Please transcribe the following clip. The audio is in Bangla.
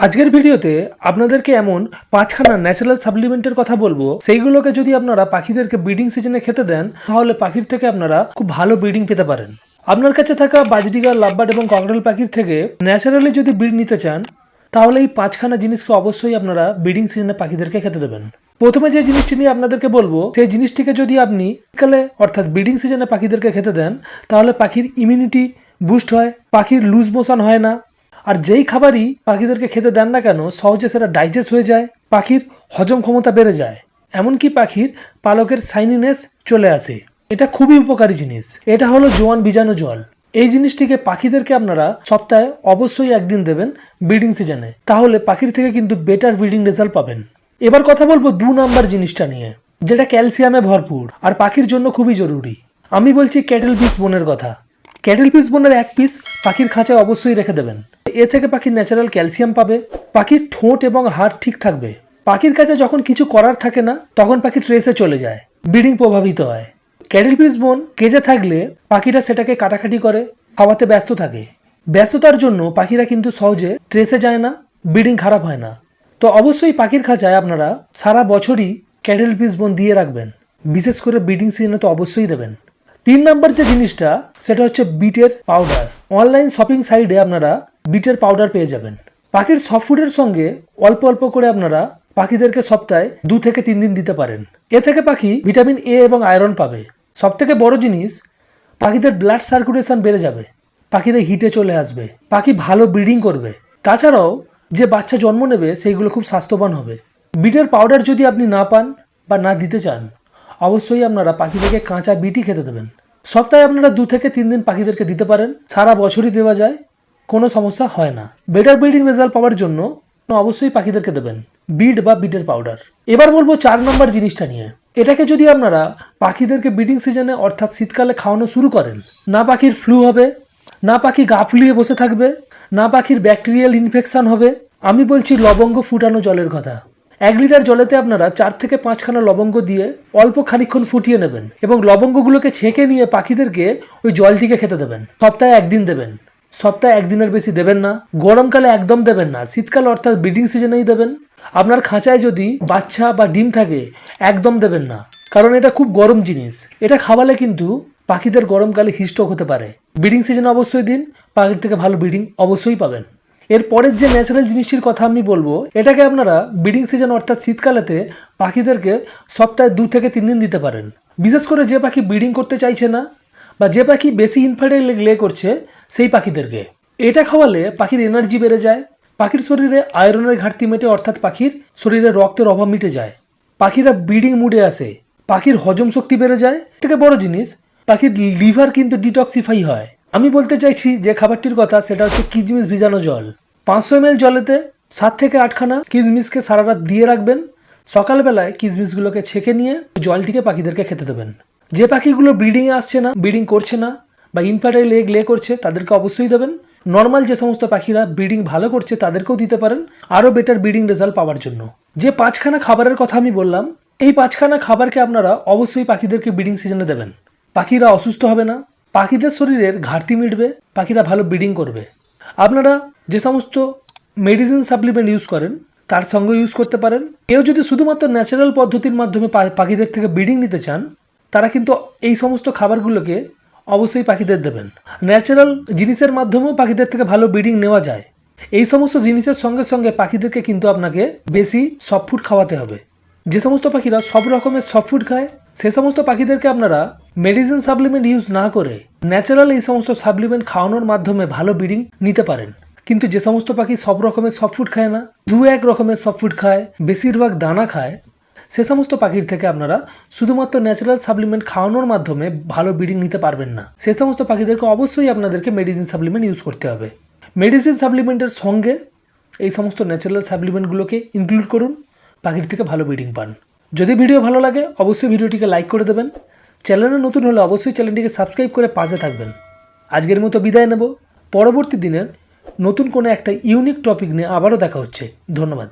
আজকের ভিডিওতে আপনাদেরকে এমন পাঁচখানা ন্যাচারাল সাপ্লিমেন্টের কথা বলবো, সেইগুলোকে যদি আপনারা পাখিদেরকে ব্রিডিং সিজনে খেতে দেন তাহলে পাখির থেকে আপনারা খুব ভালো ব্রিডিং পেতে পারেন। আপনার কাছে থাকা বাজরিগার, লাভবার্ড এবং ককটেল পাখির থেকে ন্যাচারালি যদি ব্রিড নিতে চান তাহলে এই পাঁচখানা জিনিসকে অবশ্যই আপনারা ব্রিডিং সিজনে পাখিদেরকে খেতে দেবেন। প্রথমে যে জিনিসটি নিয়ে আপনাদেরকে বলবো, সেই জিনিসটিকে যদি আপনি শীতকালে অর্থাৎ ব্রিডিং সিজনে পাখিদেরকে খেতে দেন তাহলে পাখির ইমিউনিটি বুস্ট হয়, পাখির লুজ মোশন হয় না, আর যেই খাবারই পাখিদেরকে খেতে দেন না কেন সহজে সেটা ডাইজেস্ট হয়ে যায়, পাখির হজম ক্ষমতা বেড়ে যায়, এমনকি পাখির পালকের শাইনিনেস চলে আসে। এটা খুবই উপকারী জিনিস। এটা হলো জোয়ান বীজাণু জল। এই জিনিসটিকে পাখিদেরকে আপনারা সপ্তাহে অবশ্যই একদিন দেবেন ব্রিডিং সিজনে, তাহলে পাখির থেকে কিন্তু বেটার ব্রিডিং রেজাল্ট পাবেন। এবার কথা বলবো 2 নাম্বার জিনিসটা নিয়ে, যেটা ক্যালসিয়ামে ভরপুর আর পাখির জন্য খুবই জরুরি। আমি বলছি ক্যাটেল পিস বোনের কথা। ক্যাটেল পিস বোনের 1 পিস পাখির খাঁচায় অবশ্যই রেখে দেবেন। এ থেকে পাখির ন্যাচারাল ক্যালসিয়াম পাবে, পাখির ঠোঁট এবং হাড় ঠিক থাকবে। পাখির কাছে যখন কিছু করার থাকে না তখন পাখি ট্রেসে চলে যায়, ব্রিডিং প্রভাবিত হয়। ক্যাটেল পিস বোন কেজে থাকলে পাখিরা সেটাকে কাটাকাটি করে, খাওয়াতে ব্যস্ত থাকে। ব্যস্ততার জন্য পাখিরা কিন্তু সহজে ট্রেসে যায় না, ব্রিডিং খারাপ হয় না। তো অবশ্যই পাখির খাঁচায় আপনারা সারা বছরই ক্যাটেল পিস বোন দিয়ে রাখবেন, বিশেষ করে ব্রিডিং সিজনে তো অবশ্যই দেবেন। 3 নাম্বার যে জিনিসটা সেটা হচ্ছে বিটের পাউডার। অনলাইন শপিং সাইটে আপনারা বিটের পাউডার পেয়ে যাবেন। পাখির সফট ফুডের সঙ্গে অল্প অল্প করে আপনারা পাখিদেরকে সপ্তাহে 2 থেকে 3 দিন দিতে পারেন। এ থেকে পাখি ভিটামিন এ এবং আয়রন পাবে। সব থেকে বড় জিনিস, পাখিদের ব্লাড সার্কুলেশন বেড়ে যাবে, পাখিরা হিটে চলে আসবে, পাখি ভালো ব্রিডিং করবে। তাছাড়াও যে বাচ্চা জন্ম নেবে সেইগুলো খুব স্বাস্থ্যবান হবে। বিটের পাউডার যদি আপনি না পান বা না দিতে চান, অবশ্যই আপনারা পাখিদেরকে কাঁচা বিটই খেতে দেবেন। সপ্তাহে আপনারা 2 থেকে 3 দিন পাখিদেরকে দিতে পারেন, সারা বছরই দেওয়া যায়, কোনো সমস্যা হয় না। বেটার ব্রিডিং রেজাল্ট পাওয়ার জন্য অবশ্যই পাখিদেরকে দেবেন বিট বা বিটের পাউডার। এবার বলবো 4 নম্বর জিনিসটা নিয়ে। এটাকে যদি আপনারা পাখিদেরকে ব্রিডিং সিজনে অর্থাৎ শীতকালে খাওয়ানো শুরু করেন, না পাখির ফ্লু হবে, না পাখি গা ফুলিয়ে বসে থাকবে, না পাখির ব্যাকটেরিয়াল ইনফেকশন হবে। আমি বলছি লবঙ্গ ফুটানো জলের কথা। 1 লিটার জলেতে আপনারা 4 থেকে 5 খানা লবঙ্গ দিয়ে অল্প খানিকক্ষণ ফুটিয়ে নেবেন এবং লবঙ্গগুলোকে ছেঁকে নিয়ে পাখিদেরকে ওই জলটিকে খেতে দেবেন। সপ্তাহে 1 দিন দেবেন, সপ্তাহে 1 দিনের বেশি দেবেন না। গরমকালে একদম দেবেন না, শীতকাল অর্থাৎ ব্রিডিং সিজনেই দেবেন। আপনার খাঁচায় যদি বাচ্চা বা ডিম থাকে একদম দেবেন না, কারণ এটা খুব গরম জিনিস। এটা খাওয়ালে কিন্তু পাখিদের গরমকালে হিটস্ট্রোক হতে পারে। ব্রিডিং সিজনে অবশ্যই দিন, পাখির থেকে ভালো ব্রিডিং অবশ্যই পাবেন। এর পরের যে ন্যাচারাল জিনিসটির কথা আমি বলবো, এটাকে আপনারা ব্রিডিং সিজন অর্থাৎ শীতকালেতে পাখিদেরকে সপ্তাহে 2 থেকে 3 দিন দিতে পারেন। বিশেষ করে যে পাখি ব্রিডিং করতে চাইছে না বা যে পাখি বেশি ইনফার্টাইল লে করছে সেই পাখিদেরকে এটা খাওয়ালে পাখির এনার্জি বেড়ে যায়, পাখির শরীরে আয়রনের ঘাটতি মেটে, অর্থাৎ পাখির শরীরে রক্তের অভাব মিটে যায়, পাখিরা ব্রিডিং মুডে আসে, পাখির হজম শক্তি বেড়ে যায়। থেকে বড় জিনিস, পাখির লিভার কিন্তু ডিটক্সিফাই হয়। আমি বলতে চাইছি যে খাবারটির কথা, সেটা হচ্ছে কিশমিশ ভিজানো জল। 500 ml জলেতে 7 থেকে 8 খানা কিশমিশকে সারা রাত দিয়ে রাখবেন। সকালবেলায় কিশমিশগুলোকে ছেঁকে নিয়ে জলটিকে পাখিদেরকে খেতে দেবেন। যে পাখিগুলো ব্রিডিংয়ে আসছে না, ব্রিডিং করছে না বা ইনফার্টাইল এগ লে করছে তাদেরকে অবশ্যই দেবেন। নর্মাল যে সমস্ত পাখিরা ব্রিডিং ভালো করছে তাদেরকেও দিতে পারেন, আরও বেটার ব্রিডিং রেজাল্ট পাওয়ার জন্য। যে 5খানা খাবারের কথা আমি বললাম, এই 5খানা খাবারকে আপনারা অবশ্যই পাখিদেরকে ব্রিডিং সিজনে দেবেন। পাখিরা অসুস্থ হবে না, পাখিদের শরীরের ঘাটতি মিটবে, পাখিরা ভালো ব্রিডিং করবে। আপনারা যে সমস্ত মেডিসিন সাপ্লিমেন্ট ইউজ করেন তার সঙ্গে ইউজ করতে পারেন। কেউ যদি শুধুমাত্র ন্যাচারাল পদ্ধতির মাধ্যমে পাখিদের থেকে ব্রিডিং নিতে চান, তারা কিন্তু এই সমস্ত খাবারগুলোকে অবশ্যই পাখিদের দেবেন। ন্যাচারাল জিনিসের মাধ্যমেও পাখিদের থেকে ভালো ব্রিডিং নেওয়া যায়। এই সমস্ত জিনিসের সঙ্গে সঙ্গে পাখিদেরকে কিন্তু আপনাকে বেশি সফট ফুড খাওয়াতে হবে। যে সমস্ত পাখিরা সব রকমের সফট ফুড খায়, সে সমস্ত পাখিদেরকে আপনারা মেডিসিন সাপ্লিমেন্ট ইউজ না করে ন্যাচারাল এই সমস্ত সাপ্লিমেন্ট খাওয়ানোর মাধ্যমে ভালো ব্রিডিং নিতে পারেন। কিন্তু যে সমস্ত পাখি সব রকমের সফট ফুড খায় না, 2-1 রকমের সফট ফুড খায়, বেশিরভাগ দানা খায়, সে সমস্ত পাখির থেকে আপনারা শুধুমাত্র ন্যাচারাল সাপ্লিমেন্ট খাওয়ানোর মাধ্যমে ভালো ব্রিডিং নিতে পারবেন না। সে সমস্ত পাখিদেরকে অবশ্যই আপনাদেরকে মেডিসিন সাপ্লিমেন্ট ইউজ করতে হবে। মেডিসিন সাপ্লিমেন্টের সঙ্গে এই সমস্ত ন্যাচারাল সাপ্লিমেন্টগুলোকে ইনক্লুড করুন, পাখির থেকে ভালো ব্রিডিং পান। যদি ভিডিও ভালো লাগে অবশ্যই ভিডিওটিকে লাইক করে দেবেন। চ্যানেলে নতুন হলে অবশ্যই চ্যানেলটিকে সাবস্ক্রাইব করে পাশে থাকবেন। আজকের মতো বিদায় নেব। পরবর্তী দিনের নতুন কোনো একটা ইউনিক টপিক নিয়ে আবারও দেখা হচ্ছে। ধন্যবাদ।